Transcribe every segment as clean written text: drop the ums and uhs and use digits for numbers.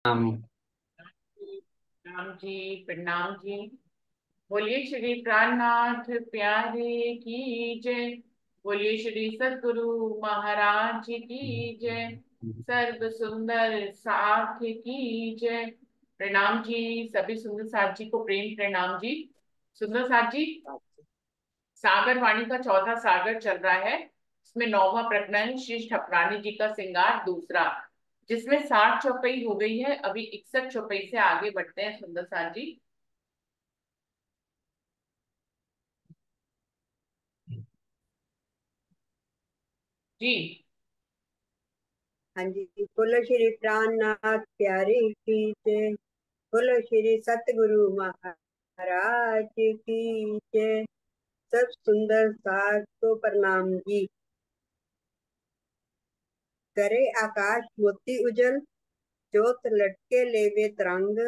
हम प्रणाम जी, प्रणाम जी। बोलिए श्री प्राणनाथ प्यारे की जय। बोलिए श्री सद्गुरु महाराज की जय। सर्व सुंदर साथ की जय। प्रणाम जी। सभी सुंदर साथ जी को प्रेम प्रणाम जी। सुंदर साथ जी, सागर वाणी का चौथा सागर चल रहा है। इसमें नौवां प्रकरण श्री ठकुरानी जी का श्रृंगार दूसरा, जिसमें 60 चौपाई हो गई है। अभी 61 चौपाई से आगे बढ़ते हैं सुंदर साथ जी। जी। हाँ जी। बोलो श्री प्राणनाथ प्यारे की जय। बोलो श्री सतगुरु महाराज की जय। सब सुंदर साथ को प्रणाम जी। करे आकाश मोती उजल, ज्योत लटके लेवे तरंग।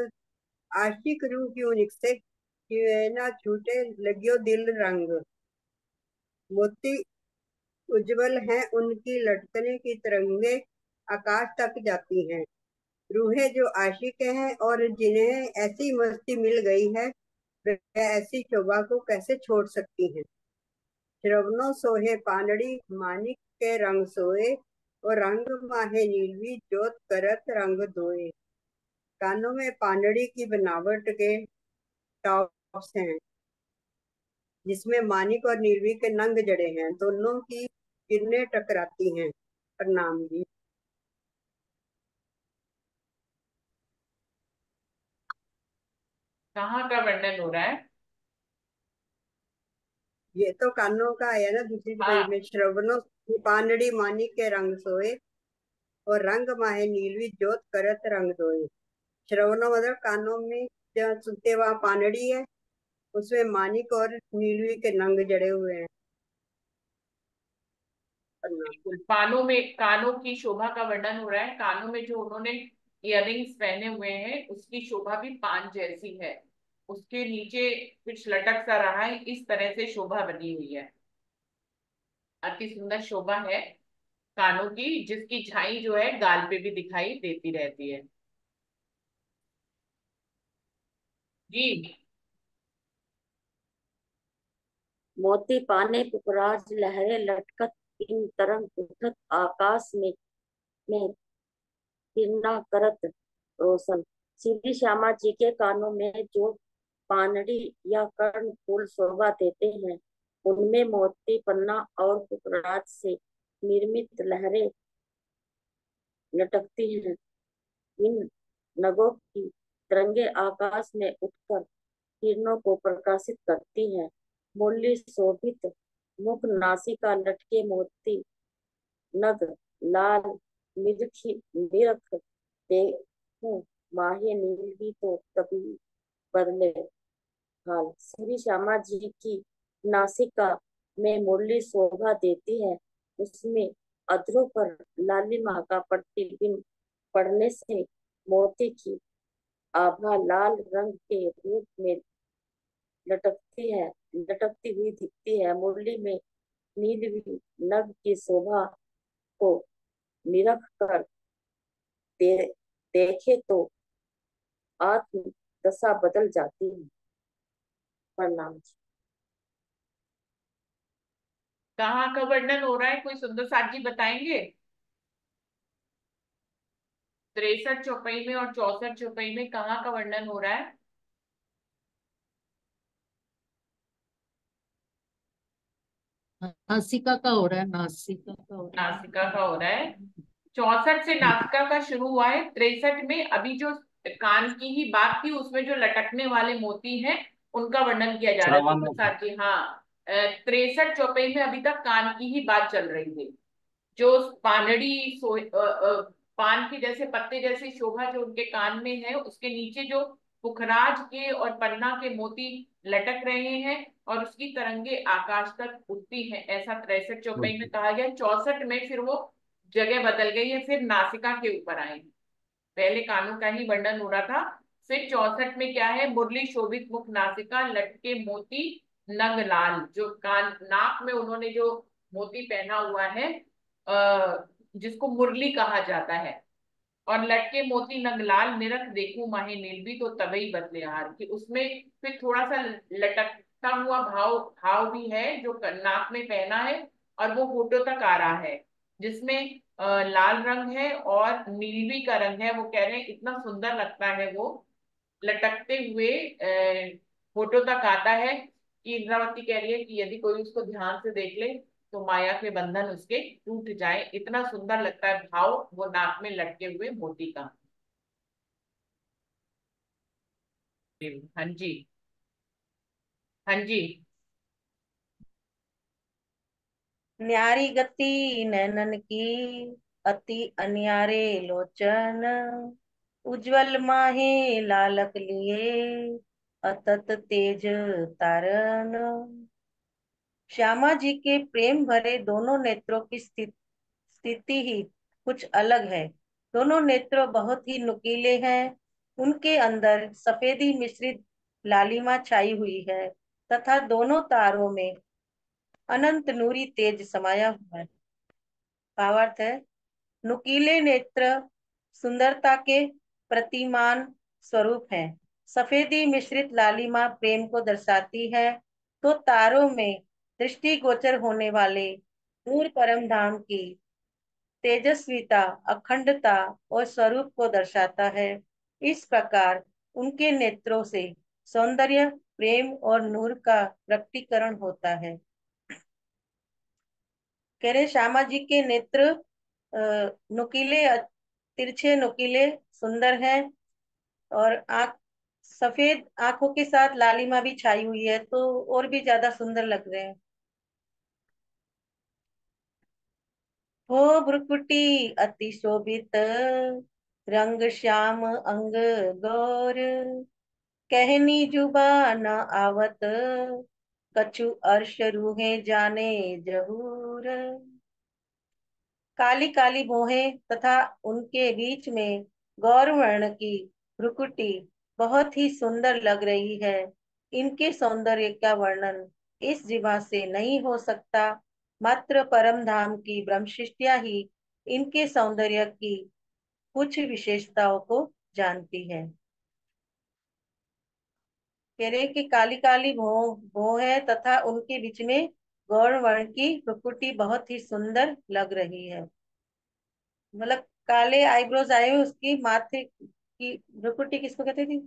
आशिक रूह क्यों निकसे, क्यों ना छूटे लगियो दिल रंग। मोती उज्जवल हैं उनकी लटकने की तरंगे, आकाश तक जाती हैं। रूहें जो आशिक हैं और जिन्हें ऐसी मस्ती मिल गई है, वह ऐसी शोभा को कैसे छोड़ सकती हैं। श्रवणों सोहे पानड़ी, मानिक के रंग सोए, और रंग माहे नीलवी, जोत करत रंग दोए। कानों में पानड़ी की बनावट के टॉप्स हैं, जिसमें मानिक और नीलवी के नंग जड़े हैं। दोनों की किरणें टकराती हैं। प्रणाम जी। कहाँ का वर्णन हो रहा है? ये तो कानों का आया ना दूसरी पेज हाँ। में। श्रवणों पानड़ी मानिक के रंग सोए, और रंग माहे नीलवी, जोत करत रंग दोए। श्रवणों मतलब कानों में जो सुनते वहां पानड़ी है, उसमें मानिक और नीलवी के नंग जड़े हुए हैं। प्रणाम। बिल्कुल, कानों की शोभा का वर्णन हो रहा है। कानों में जो उन्होंने इयररिंग्स पहने हुए हैं, उसकी शोभा भी पान जैसी है। उसके नीचे कुछ लटक सा रहा है, इस तरह से शोभा बनी हुई है। अति सुंदर शोभा है कानों की, जिसकी झाई जो है गाल पे भी दिखाई देती रहती है। जी। मोती पाने पुखराज लहरे लटकत, इन तरंग उठत आकाश में किरणा करत रोशन। श्री श्यामा जी के कानों में जो पानड़ी या कर्ण फूल शोभा देते हैं, उनमें मोती पन्ना और पुखराज से निर्मित लहरें लटकती हैं। इन नगों की तरंगे आकाश में उठकर किरणों को प्रकाशित करती हैं। मुरली शोभित मुख, नासिका लटके मोती नग, लाल निरख देखूं माहे नीली, तो कभी बदले हाल। श्री श्यामा जी की नासिका में मुरली शोभा देती है। उसमें अधरों पर लालिमा का प्रतिबिंब पड़ने से मोती की आभा लाल रंग के रूप में लटकती हुई दिखती है। मुरली में नीलवी नग की शोभा को निरख कर दे, देखे तो आत्म दशा बदल जाती है। प्रणाम। कहाँ का वर्णन हो रहा है, कोई सुंदर साथ जी बताएंगे? 63 चौपाई में और 64 चौपाई में कहाँ का वर्णन हो रहा है? नासिका का हो रहा है, नासिका का हो रहा नासिका का हो रहा है। है। 64 से नासिका का शुरू हुआ है। 63 में अभी जो कान की ही बात थी, उसमें जो लटकने वाले मोती हैं, उनका वर्णन किया जा रहा है श्रवण सुंदर साथ जी। हाँ। 63 चौपाई में अभी तक कान की ही बात चल रही थी। जो पानड़ी पान के जैसे पत्ते जैसी शोभा जो उनके कान में है, उसके नीचे जो पुखराज के और पन्ना के मोती लटक रहे हैं, और उसकी तरंगे आकाश तक उठती हैं, ऐसा 63 चौपाई में कहा गया। 64 में फिर वो जगह बदल गई है, फिर नासिका के ऊपर आए। पहले कानों का ही वर्णन हो रहा था। फिर 64 में क्या है? मुरली शोभित मुख, नासिका लटके मोती नग लाल। जो कान नाक में उन्होंने जो मोती पहना हुआ है, जिसको मुरली कहा जाता है, और लटके मोती नग लाल, निरख देखूं माहे नील भी, तो तबई बदले हार, कि उसमें फिर थोड़ा सा लटकता हुआ भाव भाव भी है जो नाक में पहना है, और वो होठों तक आ रहा है, जिसमें लाल रंग है और नीलवी का रंग है। वो कह रहे हैं इतना सुंदर लगता है वो लटकते हुए होठों तक आता है, कि इंद्रावती कह रही है कि यदि कोई उसको ध्यान से देख ले तो माया के बंधन उसके टूट जाए, इतना सुंदर लगता है भाव वो नाक में लटके हुए मोती का। हाँ जी। हाँ जी। न्यारी गति नैनन की, अति अन्यारे लोचन, उज्जवल माहे लालक लिए, अतत तेज तारन। श्यामा जी के प्रेम भरे दोनों नेत्रों की स्थिति ही कुछ अलग है। दोनों नेत्र बहुत ही नुकीले हैं। उनके अंदर सफेदी मिश्रित लालिमा छाई हुई है, तथा दोनों तारों में अनंत नूरी तेज समाया हुआ है। भावार्थ है, नुकीले नेत्र सुंदरता के प्रतिमान स्वरूप हैं। सफेदी मिश्रित लालिमा प्रेम को दर्शाती है, तो तारों में दृष्टिगोचर होने वाले नूर परम धाम की तेजस्विता, अखंडता और स्वरूप को दर्शाता है। इस प्रकार उनके नेत्रों से सौंदर्य, प्रेम और नूर का प्रकटीकरण होता है। कह रहे श्यामा जी के नेत्र नुकीले, तिरछे नुकीले, सुंदर हैं, और आंख सफेद आंखों के साथ लालिमा भी छाई हुई है, तो और भी ज्यादा सुंदर लग रहे हैं। हो भ्रुकुटी अति शोभित, रंग श्याम अंग गौर, कहनी जुबा न आवत, कछु अर्श रूहे जाने जहूर। काली काली भौहें तथा उनके बीच में गौर वर्ण की भ्रुकुटी बहुत ही सुंदर लग रही है। इनके सौंदर्य का वर्णन इस जीवा से नहीं हो सकता। मात्र परम धाम की ब्रह्मशिष्टिया ही इनके सौंदर्य की कुछ विशेषताओं को जानती है। कह रहे कि काली काली भौं है तथा उनके बीच में गौर वर्ण की भ्रुकुटी बहुत ही सुंदर लग रही है। मतलब काले आईब्रोज आए हुए, उसकी माथे की भ्रुकुटी किसको कहते थे?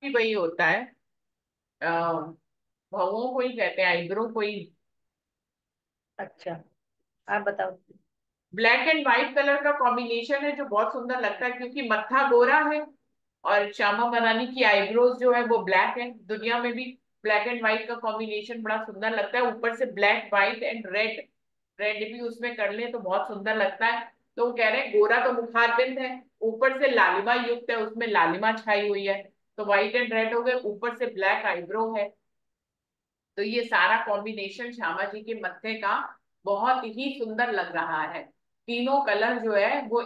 भी वही होता है, भवों को ही कहते हैं, आईब्रो को ही। अच्छा, आप बताओ। ब्लैक एंड व्हाइट कलर का कॉम्बिनेशन है जो बहुत सुंदर लगता है, क्योंकि मत्था गोरा है और श्यामा मरानी की आईब्रोज जो है वो ब्लैक है। दुनिया में भी ब्लैक एंड व्हाइट का कॉम्बिनेशन बड़ा सुंदर लगता है, ऊपर से black white and red, red भी उसमें कर ले तो बहुत सुंदर लगता है। तो वो कह रहे हैं गोरा तो मुखारबिंद है, ऊपर से लालिमा युक्त है, उसमें लालिमा छाई हुई है, तो व्हाइट एंड रेड हो गए, ऊपर से ब्लैक आईब्रो है। तो ये सारा कॉम्बिनेशन श्यामा जी के मत्थे का बहुत ही सुंदर लग रहा है। तीनों कलर जो है वो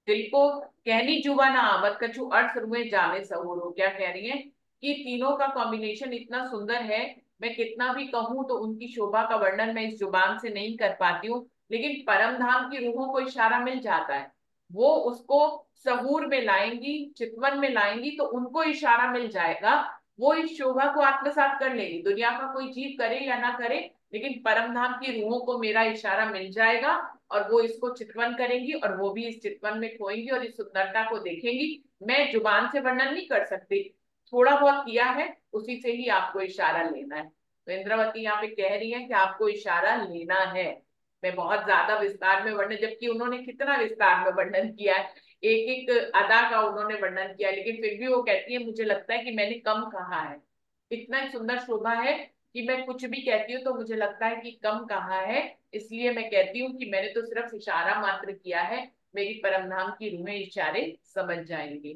दिल को कहनी जुबा ना आवत, कछु अर्थ रुए जावे सऊरो। क्या कह रही है कि तीनों का कॉम्बिनेशन इतना सुंदर है, मैं कितना भी कहूं तो उनकी शोभा का वर्णन मैं इस जुबान से नहीं कर पाती हूँ, लेकिन परम धाम की रूहों को इशारा मिल जाता है। वो उसको सहूर में लाएंगी, चितवन में लाएंगी, तो उनको इशारा मिल जाएगा, वो इस शोभा को आत्मसात कर लेगी। दुनिया का कोई जीव करे या ना करे, लेकिन परम धाम की रूहों को मेरा इशारा मिल जाएगा, और वो इसको चितवन करेंगी, और वो भी इस चितवन में खोएंगी और इस सुंदरता को देखेंगी। मैं जुबान से वर्णन नहीं कर सकती, थोड़ा बहुत किया है, उसी से ही आपको इशारा लेना है। तो इंद्रावती यहाँ पे कह रही है कि आपको इशारा लेना है। मैं बहुत ज्यादा विस्तार में वर्णन, जबकि उन्होंने कितना विस्तार में वर्णन किया है, एक एक अदा का उन्होंने वर्णन किया, लेकिन फिर भी वो कहती है मुझे लगता है कि मैंने कम कहा है। इतना सुंदर शोभा है कि मैं कुछ भी कहती हूँ तो मुझे लगता है कि कम कहा है, इसलिए मैं कहती हूँ कि मैंने तो सिर्फ इशारा मात्र किया है, मेरी परम धाम की रूहें इशारे समझ जाएंगी।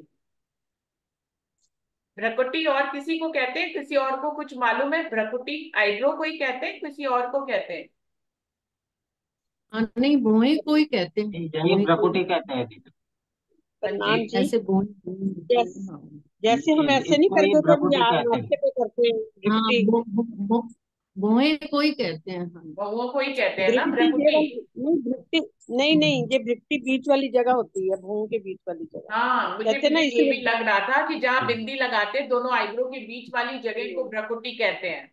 भ्रकुटी और किसी को कहते हैं, किसी और को कुछ मालूम है? भ्रकुटी आईब्रो को ही कहते हैं, किसी और को कहते हैं? हाँ, नहीं भौहें को ही कहते हैं, यही भौहें को प्रकृति ही। कहते हैं दीदी। हाँ जी। प्रणाम जी। ऐसे भौहें जैस, हाँ। जैसे हम ऐसे नहीं इसको ही करते थे प्रकृति यार, कहते हैं। नाश्ते पे करते हैं हाँ डिप्टी। भौहें कोई कहते हैं हाँ। वो कोई कहते हैं ना भ्रिकुटी ये भ्रकुटी। वाली नहीं, भ्रिकुटी नहीं नहीं, ये भ्रिकुटी बीच वाली जगह होती है, भौं के बीच वाली जगह, हाँ, मुझे कहते हैं ना मुझे ये भी इसलिए। लग रहा था कि जहाँ बिंदी लगाते हैं दोनों आईब्रो के बीच वाली जगह को भ्रकुटी कहते हैं।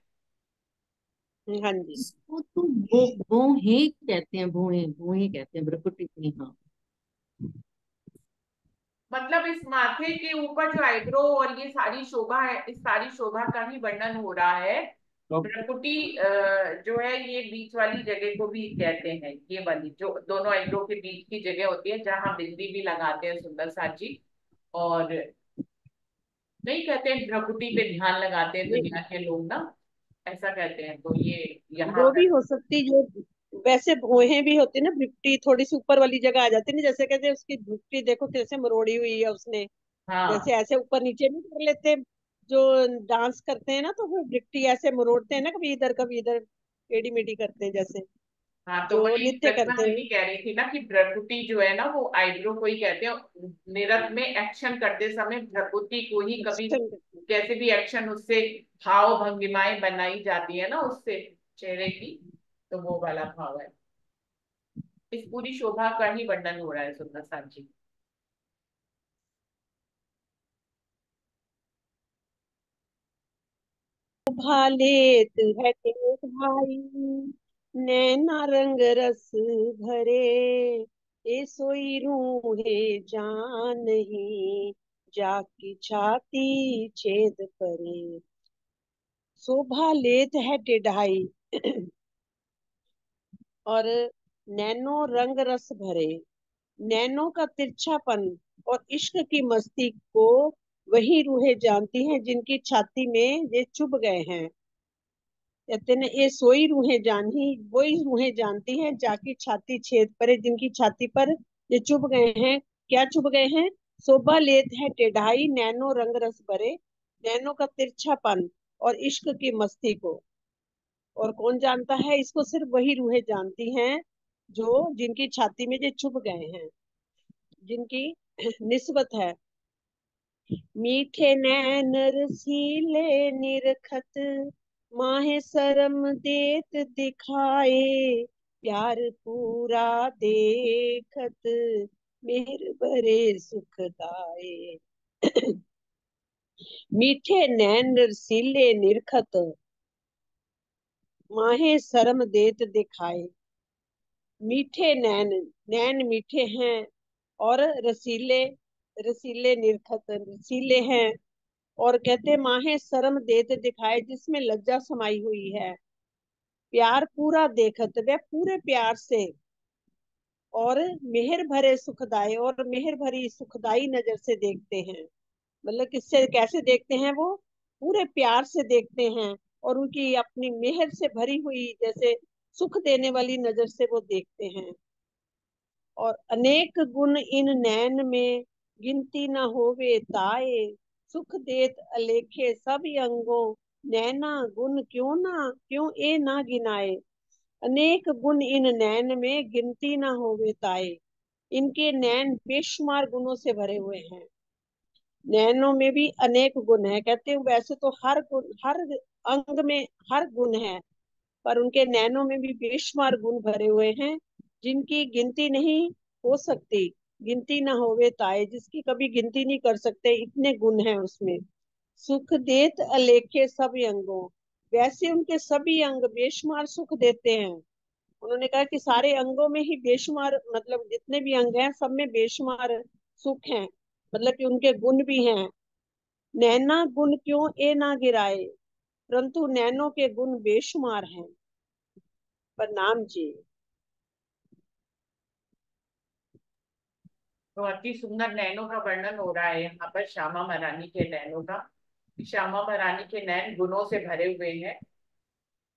हाँ जी। इसको तो भौहें कहते हैं, भौहें भौहें कहते हैं, भ्रुकुटी नहीं। हाँ मतलब इस माथे के ऊपर जो आईब्रो और ये सारी शोभा है, इस सारी शोभा का ही वर्णन हो रहा है। भ्रकुटी जो है ये बीच वाली जगह को भी कहते हैं, ये वाली जो दोनों आईब्रो के बीच की जगह होती है जहां बिंदी भी लगाते हैं सुंदर साजी। और नहीं कहते हैं भ्रकुटी पे ध्यान लगाते हैं दुनिया के लोग ना, ऐसा कहते हैं, तो ये यहाँ वो भी पर। हो सकती जो, वैसे भौहें भी होती ना, भ्रिकुटी थोड़ी सी ऊपर वाली जगह आ जाती है ना, जैसे कहते हैं उसकी भ्रिकुटी देखो कैसे मरोड़ी हुई है उसने, हाँ जैसे ऐसे ऊपर नीचे नहीं कर लेते जो डांस करते हैं ना, तो वो भ्रिकुटी ऐसे मरोड़ते हैं ना, कभी इधर टेढ़ी मेढ़ी करते हैं जैसे हाँ, तो जो वही नृत्य प्रतिभा करते हैं। दीदी कह रही थी ना कि भ्रकुटी जो है ना वो आईब्रो को ही कहते हैं। नृत्य में एक्शन करते समय भ्रकुटी को ही कभी एक्शन करते हैं। कैसे भी एक्शन उससे भाव भंगिमाएं बनाई जाती है ना उससे चेहरे की, तो वो वाला भाव है। इस पूरी शोभा का ही वर्णन हो रहा है सुंदर साथ जी। भालेत है तेरे भाई, नैना रंग रस भरे, ए सोई रूहे जान नहीं, जाकी छाती छेद परे। शोभा लेत है टेढ़ाई और नैनो रंग रस भरे, नैनो का तिरछापन और इश्क की मस्ती को वही रूहें जानती हैं जिनकी छाती में ये चुभ गए हैं। कहते न ये सोई रूहें जानी, वही रूहें जानती हैं जाकी छाती छेद परे, जिनकी छाती पर ये चुभ गए हैं। क्या चुभ गए हैं? शोभा लेत है टेढ़ाई, नैनो रंग रस भरे, नैनो का तिरछापन और इश्क की मस्ती को। और कौन जानता है इसको? सिर्फ वही रूहें जानती हैं जो जिनकी छाती में ये चुभ गए हैं, जिनकी निस्बत है। मीठे नैन रसीले निरखत, माहे शर्म देत दिखाए, प्यार पूरा देखत, मेहर भरे सुखदाए। मीठे नैन रसीले निरखत, माहे शर्म देत दिखाए। मीठे नैन, नैन मीठे हैं और रसीले, रसीले निरखत रसीले हैं, और कहते माहे शर्म देते दिखाए, जिसमें लज्जा समाई हुई है। प्यार पूरा देखत, वह पूरे प्यार से, और मेहर भरे सुखदाई, और मेहर भरी सुखदाई नजर से देखते हैं। मतलब किससे, कैसे देखते हैं? वो पूरे प्यार से देखते हैं, और उनकी अपनी मेहर से भरी हुई जैसे सुख देने वाली नजर से वो देखते हैं। और अनेक गुण इन नैन में, गिनती न होवे ताए, सुख देत अलेखे सब अंगों, नैना गुण क्यों ए ना गिनाए। अनेक गुण इन नैन में, गिनती न होवे ताए, इनके नैन बेशुमार गुणों से भरे हुए हैं। नैनों में भी अनेक गुण है, कहते हैं वैसे तो हर गुण, हर अंग में हर गुण है, पर उनके नैनों में भी बेशुमार गुण भरे हुए हैं, जिनकी गिनती नहीं हो सकती। गिनती ना होवे ताए, जिसकी कभी गिनती नहीं कर सकते, इतने गुण हैं उसमें। सुख देत अलेखे सब अंगों, वैसे उनके सभी अंग बेशुमार सुख देते हैं। उन्होंने कहा कि सारे अंगों में ही बेशुमार, मतलब जितने भी अंग हैं सब में बेशुमार सुख हैं, मतलब कि उनके गुण भी हैं। नैना गुण क्यों ए ना गिराए, परंतु नैनों के गुण बेशुमार हैं। प्रणाम जी। तो अति सुंदर नैनों का वर्णन हो रहा है यहाँ पर, श्यामा महारानी के नैनों का। श्यामा महारानी के नैन गुणों से भरे हुए हैं,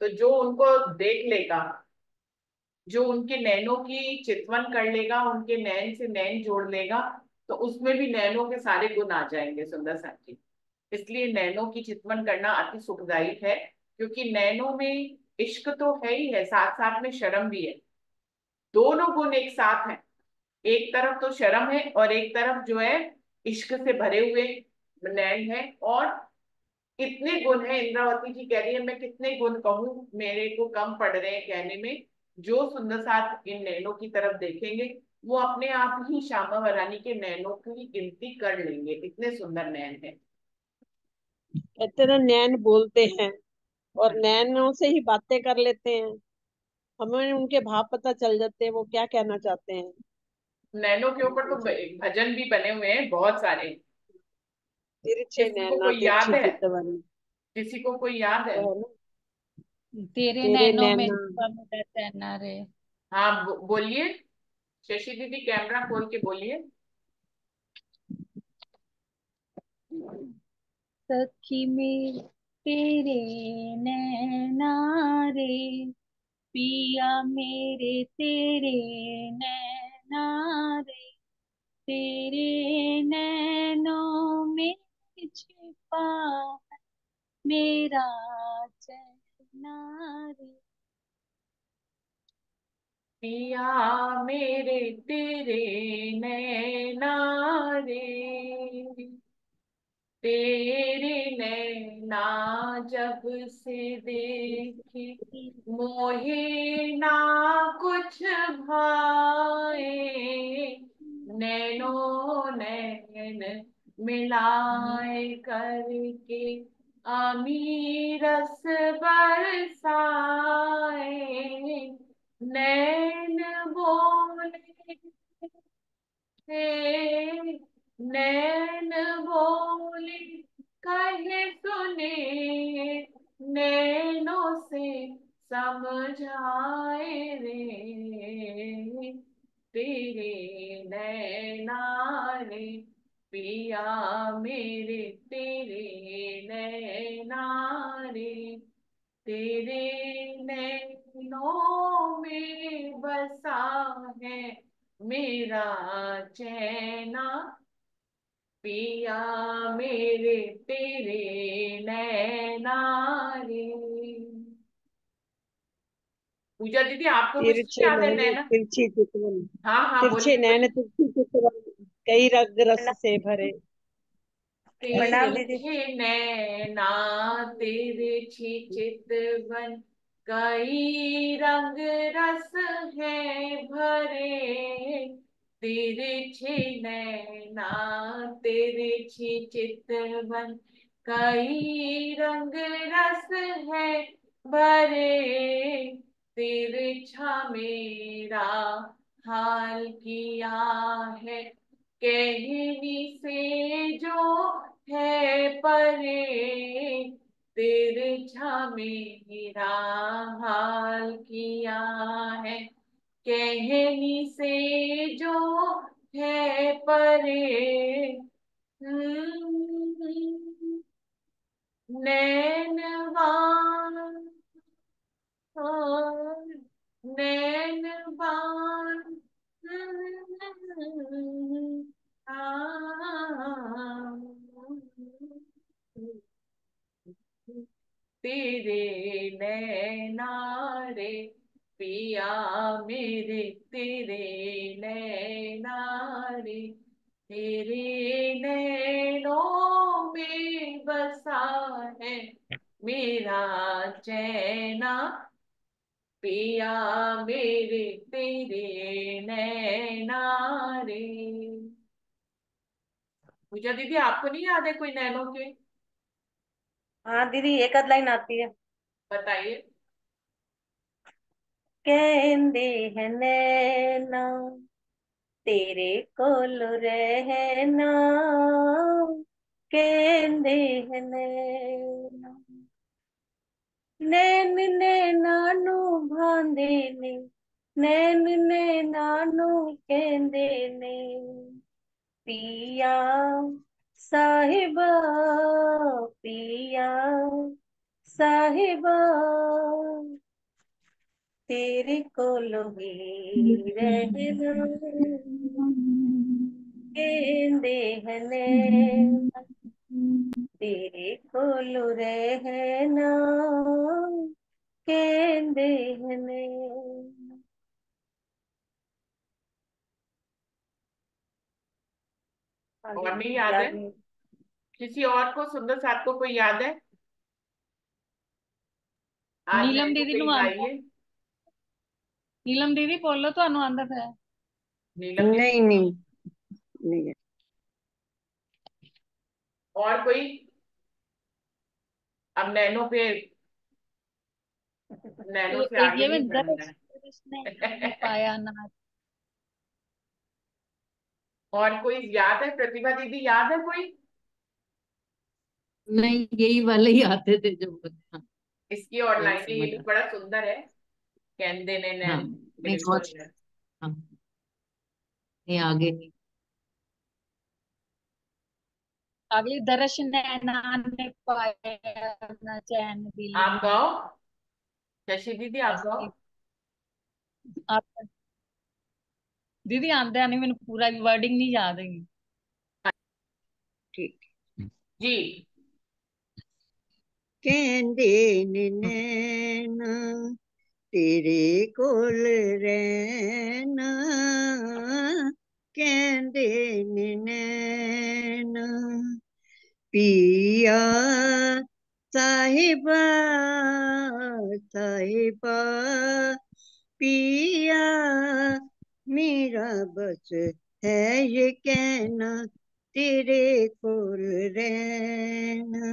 तो जो उनको देख लेगा, जो उनके नैनों की चितवन कर लेगा, उनके नैन से नैन जोड़ लेगा, तो उसमें भी नैनों के सारे गुण आ जाएंगे सुंदर साथी। इसलिए नैनों की चितवन करना अति सुखदायी है, क्योंकि नैनों में इश्क तो है ही है, साथ साथ में शर्म भी है। दोनों गुण एक साथ हैं, एक तरफ तो शर्म है और एक तरफ जो है इश्क से भरे हुए नैन है, और इतने गुण है, इंद्रावती जी कह रही है, मैं कितने गुण कहूँ, मेरे को कम पड़ रहे हैं कहने में। जो सुंदर साथ इन नैनों की तरफ देखेंगे वो अपने आप ही श्यामा वरानी के नैनों की गिनती कर लेंगे, इतने सुंदर नैन है। कहते ना नैन बोलते हैं, और नैनों से ही बातें कर लेते हैं। हमें उनके भाव पता चल जाते हैं, वो क्या कहना चाहते हैं। नैनों के ऊपर तो भजन भी बने हुए हैं बहुत सारे। तिरछे किसी को नैना कोई याद तिरछी है? चितवन, किसी को कोई याद है? वो है ना। तेरे तेरे नैनों में नैना। छुपा मेरा चैना रे। हाँ बोलिए, शशि दीदी कैमरा खोल के बोलिए। सखी में तेरे नैना रे, पिया मेरे तेरे नैना रे, तेरे नैनों में छिपा मेरा चैना रे। पिया मेरे तेरे नैना रे, तेरे नैना जब से देखे मोहे ना कुछ भाए, नैनो नैन मिलाए करके अमीरस बरसाए, नैन बोले थे, नैन बोले कहे सुने, नैनों से समझाए रे, तेरे नैना रे, पिया मेरे तेरे नैना रे, तेरे नैनों में बसा है मेरा चैना, पिया मेरे तेरे नैना रे। पूजा दीदी आपको कुछ नहीं तिरछे याद है नैन नैना? तिरछी चितवन, हाँ हाँ तिरछे बोलिए नैन बोलिए। तिरछी चितवन, कई रंग रस प्रणाम। से भरे। ऐसे है प्रणाम ना। दीदी। तिरछे नैना तिरछी चितवन, कई रंग रस है भरे, तिरछे नैना तिरछी चितवन, कई रंग रस है भरे, तिरछा मेरा हाल किया है कहनी से जो है परे, तिरछा मेरा हाल किया है कहनी से जो है परे, नैनवान नैनवान तेरे नैना रे, पिया मेरे तेरे नैना रे, तेरे नैनों में बसा है मेरा चैना, पिया मेरे तेरे नैना रे। पूजा दीदी आपको नहीं याद है कोई नैनों के? हाँ दीदी, एक आध लाइन आती है। बताइए। कहंदे है नैना तेरे कोल रहना, कहंदे है नैना, नैन नैना नू भांदे ने, नैन नैना नू कहंदे ने, पिया साहिबा, पिया साहिबा, तेरे कोल ही रहना, कहंदे है नैना तेरे कोल रहना, कहंदे है नैना। आगे और नहीं दीदी याद है? याद नहीं। किसी और को, सुंदर साथ को कोई याद है? आज नीलम नैनो दीदी पे ਨੂੰ ही ਆਂਦਾ गाइए। नीलम दीदी बोलो ਤੁਹਾਨੂੰ ਆਂਦਾ ਪਿਆ नीलम दीदी नहीं नहीं नहीं। और कोई? अब नैनो पे, नैनो से आगे ये नहीं में बढ़ना दर्श ने है। पाया ना और कोई याद है? प्रतिभा दीदी याद है कोई? नहीं, यही वाले ही आते थे जो हाँ, इसकी और यही लाइनें, ये समझ भी आ। बड़ा सुंदर है। कहंदे ने हाँ, नैन नहीं मेरे बहुत। कोल। हाँ, ये आगे नहीं। अगली दर्श नैना ने पाया ना चैन दिल आप में गाओ, शशि दीदी आप गाओ। ऐसी आप दीदी आंदा नहीं मैंने पूरा वर्डिंग नहीं याद है ठीक। जी। कहंदे ने नैना तेरे कोल रहना, कहंदे ने नैना पिया साहिबा साहिबा पिया, मेरा बस है ये कहना तेरे कोल रहना,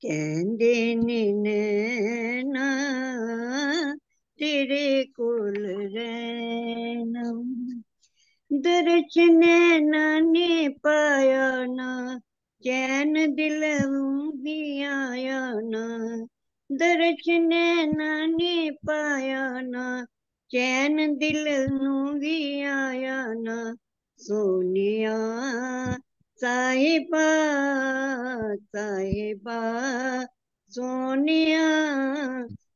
कहंदे ने नैना तेरे कोल रहना, दर्श नैना ने पाया ना चैन दिल भी आया ना, दर्श नैना ने पाया ना चैन दिल भी आया ना, सोनिया साहिबा साहिबा सोनिया,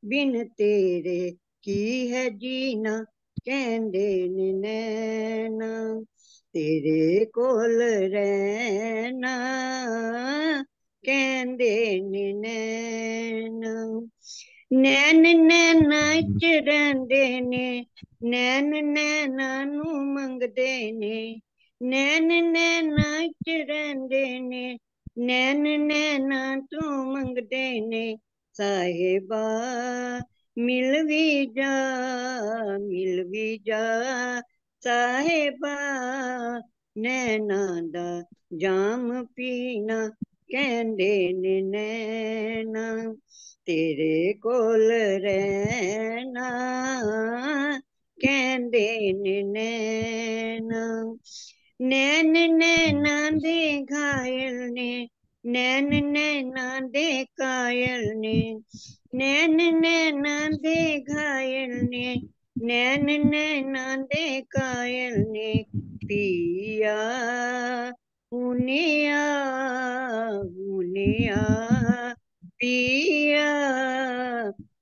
बिन तेरे की है जीना, कहंदे ने नैना तेरे कोल रहना, कहंदे ने नैना, नैन नैना च रहिंदे ने, नैन नैना नू मंगदे ने, नैन नैना च रहिंदे ने, नैन नैना तू मंगदे ने, साहिबा मिल भी जा साहिबा, नैना दा जाम पीना, कहंदे ने नैना तेरे कोल रहना, कहंदे ने नैना, नैन नैना दे घायल ने, नैन नैना दे कायल ने, नैन नैना दे घायल ने, नैन नैना दे कायल ने, पिया हुनिया हुनिया पिया,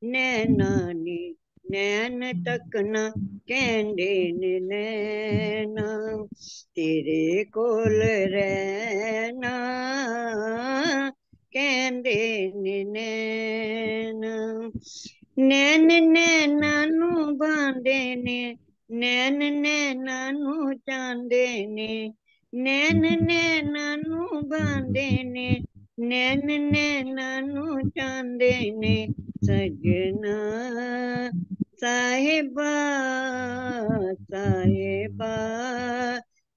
नैना ने नैन तकना, कहंदे ने नैना तेरे कोल रहना, कहंदे ने नैना, नैन नैना नू बांधे ने, नैन नैना नू चांदे ने, नैन नैना नू बांधे ने, नैन नैना नू चांदे ने, सजना साहिबा साहिबा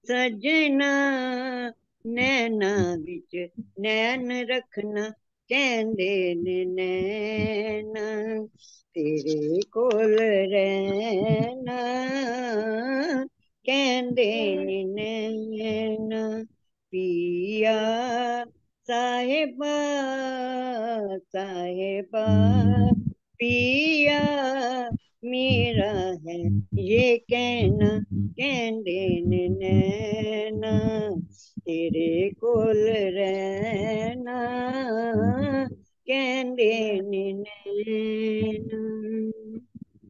सजना, नैना विच नैन रखना, कहंदे ने नैना तेरे कोल रहना, कहंदे ने नैना पिया साहिबा साहिबा पिया, मेरा है ये कहना, कहंदे ने नैना तेरे कोल रहना, कहंदे ने नैना।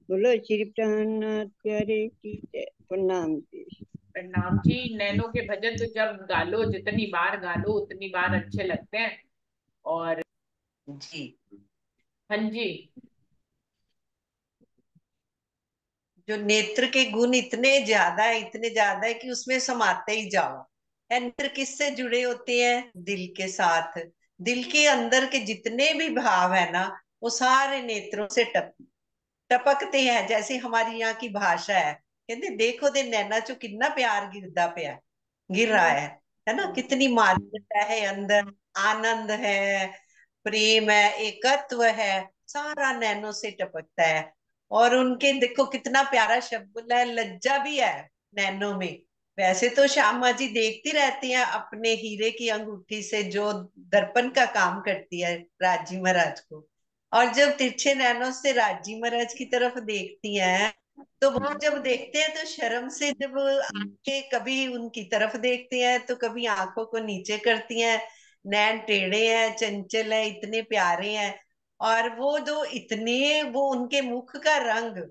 बोलो श्री प्राणनाथ प्यारे की जय। प्रणाम जी। प्रणाम जी। नैनो के भजन तो जब गालो, जितनी बार गालो उतनी बार अच्छे लगते हैं। और जी, हाँ जी, जो नेत्र के गुण इतने ज्यादा है कि उसमें समाते ही जाओ। है, नेत्र किससे जुड़े होते हैं? दिल के साथ। दिल के अंदर के जितने भी भाव है ना, वो सारे नेत्रों से टपकते हैं, जैसे हमारी यहाँ की भाषा है, कहते देखो दे नैना चो कितना प्यार गिरदा पे है, गिर रहा है ना, कितनी माधुर्यता है अंदर, आनंद है, प्रेम है, एकत्व है, सारा नैनों से टपकता है। और उनके देखो कितना प्यारा शब्द बोला है, लज्जा भी है नैनों में। वैसे तो श्यामा जी देखती रहती हैं अपने हीरे की अंगूठी से जो दर्पण का काम करती है राजी महाराज को, और जब तिरछे नैनों से राजी महाराज की तरफ देखती हैं, तो वो जब देखते हैं तो शर्म से जब आंखें कभी उनकी तरफ देखते हैं तो कभी आंखों को नीचे करती हैं, नैन टेढ़े हैं, चंचल है, इतने प्यारे हैं। और वो जो इतने वो उनके मुख का रंग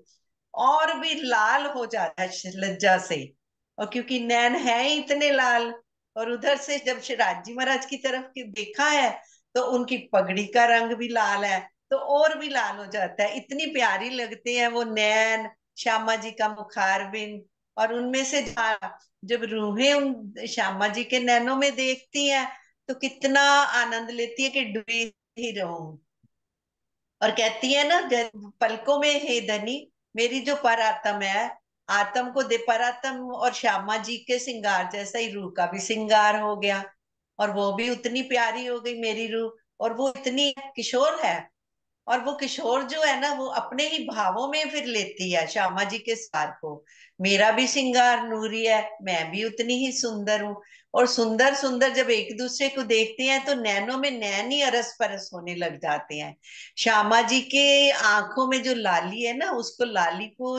और भी लाल हो जाता है लज्जा से, और क्योंकि नैन है ही इतने लाल। और उधर से जब शिवाजी महाराज की तरफ देखा है तो उनकी पगड़ी का रंग भी लाल है, तो और भी लाल हो जाता है, इतनी प्यारी लगती है वो नैन, श्यामा जी का मुखारबिंद। और उनमें से जब रूहें उन श्यामा जी के नैनों में देखती हैं तो कितना आनंद लेती है कि डूबी ही रहूं। और कहती है ना, पलकों में हे धनी मेरी जो पर आत्म है, आत्म को दे पर आत्म, और श्यामा जी के श्रृंगार जैसा ही रूह का भी श्रृंगार हो गया, और वो भी उतनी प्यारी हो गई मेरी रूह। और वो इतनी किशोर है, और वो किशोर जो है ना वो अपने ही भावों में फिर लेती है श्यामा जी के सार को, मेरा भी श्रृंगार नूरी है, मैं भी उतनी ही सुंदर हूँ। और सुंदर सुंदर जब एक दूसरे को देखते हैं तो नैनों में नैन ही अरस परस होने लग जाते हैं। श्यामा जी के आंखों में जो लाली है ना, उसको लाली को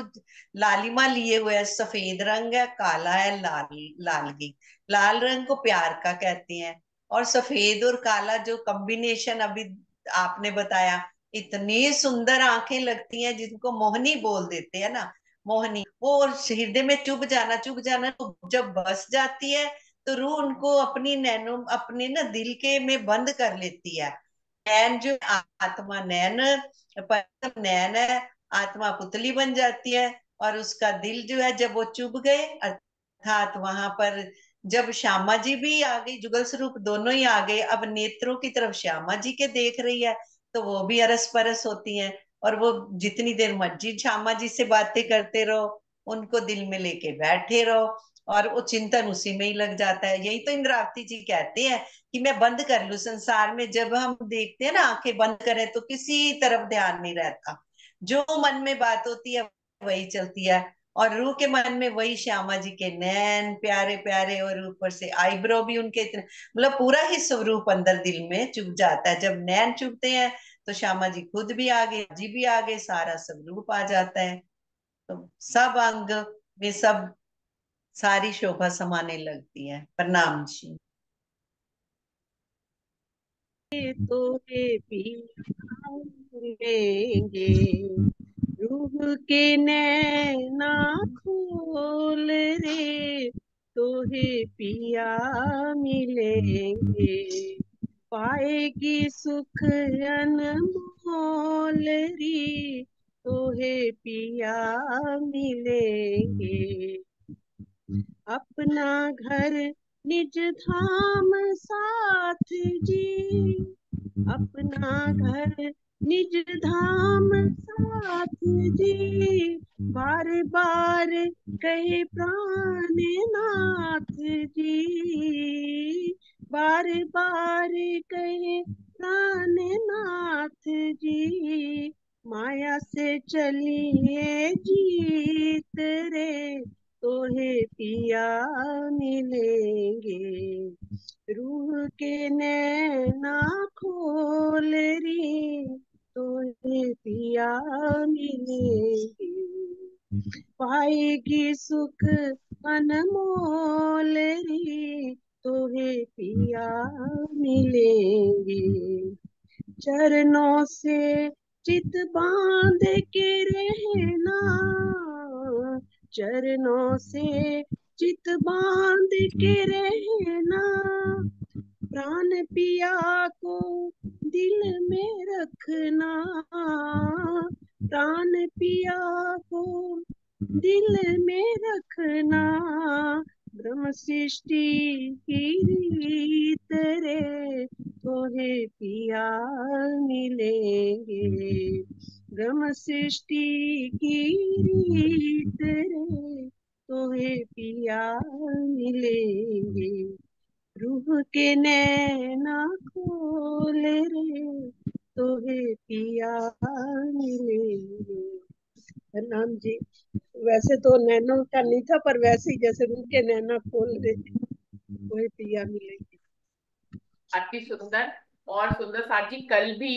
लालिमा लिए हुए है, सफेद रंग है, काला है, लाल लालगी, लाल रंग को प्यार का कहते हैं। और सफेद और काला जो कॉम्बिनेशन अभी आपने बताया, इतनी सुंदर आंखें लगती हैं जिनको मोहनी बोल देते हैं ना, मोहनी, वो और हृदय में चुभ जाना तो जब बस जाती है तो रूह उनको अपनी नैनों अपने ना दिल के में बंद कर लेती है। नैन जो आत्मा नैन, परम नैन है, आत्मा पुतली बन जाती है, और उसका दिल जो है जब वो चुभ गए, अर्थात वहां पर जब श्यामा जी भी आ गई, जुगल स्वरूप दोनों ही आ गए, अब नेत्रों की तरफ श्यामा जी के देख रही है, तो वो भी अरस परस होती हैं। और वो जितनी देर मर्जी श्यामा जी से बातें करते रहो, उनको दिल में लेके बैठे रहो, और वो चिंतन उसी में ही लग जाता है। यही तो इंद्रावती जी कहते हैं कि मैं बंद कर लूं संसार में, जब हम देखते हैं ना आंखें बंद करें तो किसी तरफ ध्यान नहीं रहता, जो मन में बात होती है वही चलती है। और रूह के मन में वही श्यामा जी के नैन प्यारे प्यारे, और ऊपर से आईब्रो भी उनके इतने, मतलब पूरा ही स्वरूप अंदर दिल में चुभ जाता है। जब नैन चुभते हैं तो श्यामा जी खुद भी आगे, जी भी आगे, सारा स्वरूप आ जाता है। तो सब अंग में सब सारी शोभा समाने लगती है। प्रणाम जी। तो हे लेंगे रूह के नैना खोल रे, तो हे पिया मिलेंगे, पाएगी सुख अनमोल री, तो हे पिया मिलेंगे। अपना घर निज धाम साथ जी, अपना घर निज धाम साथ जी, बार बार कहे प्राणनाथ जी, बार बार कहे प्राणनाथ जी, माया से चलिए जीत रे, तो हे पिया मिलेंगे, रूह के नैना खोल री, तो हे पिया मिलेंगे, पाएगी सुख अनमोल री, तो हे पिया मिलेंगे। चरणों से चित बांध के रहना, चरणों से चित बांध के रहना, प्राण पिया को दिल में रखना, प्राण पिया को दिल में रखना, ब्रह्म सृष्टि की रीत रे, तोहे पिया मिलेंगे। ब्रह्म सृष्टि की रीत रे, तोहे पिया मिलेंगे। रूह के नैना खोल रे, तोहे पिया मिलेंगे। नाम जी, वैसे तो नैनो का नहीं था, पर वैसे ही जैसे रूह के नैना खोल दे, तोहे पिया मिलेंगे। अति सुंदर। और सुंदर साथ जी, कल भी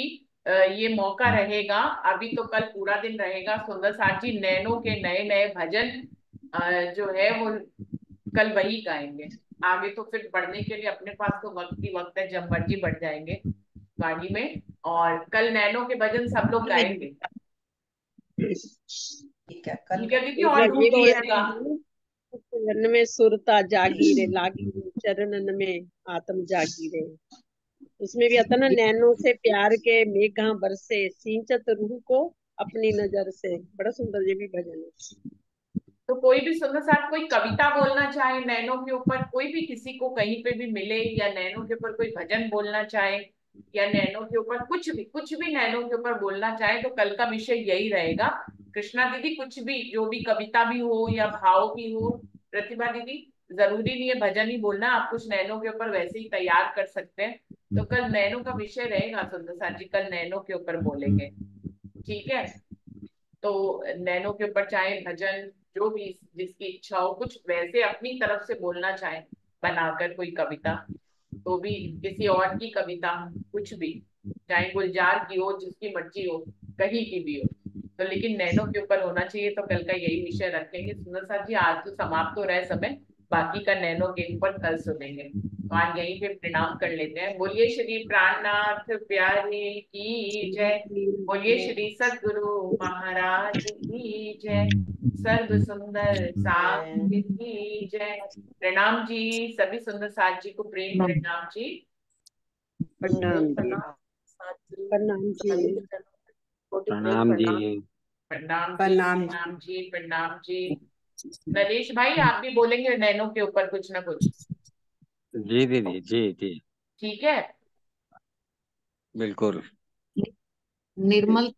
ये मौका रहेगा, अभी तो कल पूरा दिन रहेगा। सुंदर साथ जी नैनो के नए नए भजन जो है वो कल वही गाएंगे। आगे तो फिर बढ़ने के लिए अपने पास तो वक्त ही वक्त है, जब मर्जी बढ़ जाएंगे गाड़ी में। और कल नैनो के भजन सब लोग गाएंगे। ठीक है, कल ठीक है दीदी, गाएंगे। और एक गीत ढूंढिए है, इसका। मन में सुरता जागी रे, लागी रे चरणन में आत्म जागी रे। उसमें भी आता ना, नैनो से प्यार के मेघा बरसे, सिंचत रूह को अपनी नजर से। बड़ा सुंदर ये भी भजन है। तो कोई भी सुंदर साथ कोई कविता बोलना चाहे नैनो के ऊपर, कोई भी किसी को कहीं पे भी मिले, या नैनो के ऊपर कोई भजन बोलना चाहे, या नैनो के ऊपर कुछ भी नैनो के ऊपर बोलना चाहे, तो कल का विषय यही रहेगा। कृष्णा दीदी कुछ भी, जो भी कविता भी हो या भाव भी हो, प्रतिभा दीदी जरूरी नहीं है भजन ही बोलना, आप कुछ नैनो के ऊपर वैसे ही तैयार कर सकते हैं। तो कल नैनो का विषय रहेगा सुंदर साथ जी, कल नैनो के ऊपर बोलेंगे। ठीक है, तो नैनो के ऊपर चाहे भजन, जो भी जिसकी इच्छा हो, कुछ वैसे अपनी तरफ से बोलना चाहे, बनाकर कोई कविता, तो भी किसी और की कविता, कुछ भी, चाहे गुलजार की हो, जिसकी मर्जी हो, कहीं की भी हो, तो लेकिन नैनो के ऊपर होना चाहिए। तो कल का यही विषय रखेंगे। सुंदर साथ जी आज तो समाप्त हो रहा है समय, बाकी का नैनो के ऊपर कल सुनेंगे। तो आज यहीं पे प्रणाम कर लेते हैं। बोलिए श्री प्राणनाथ प्यारे की जय। बोलिए श्री सद्गुरु महाराज की जय। सर्व सुंदर साथ की जय। प्रणाम जी, सभी सुंदर साथ जी को प्रेम प्रणाम जी। प्रणाम जी, प्रणाम जी। सभी के चरणों में कोटि प्रेम प्रणाम जी। प्रणाम जी, प्रणाम जी। प्रणाम जी, प्रणाम जी। नरेश भाई आप भी बोलेंगे नैनो के ऊपर कुछ ना कुछ? जी दीदी, जी जी, ठीक है। बिल्कुल। निर्मल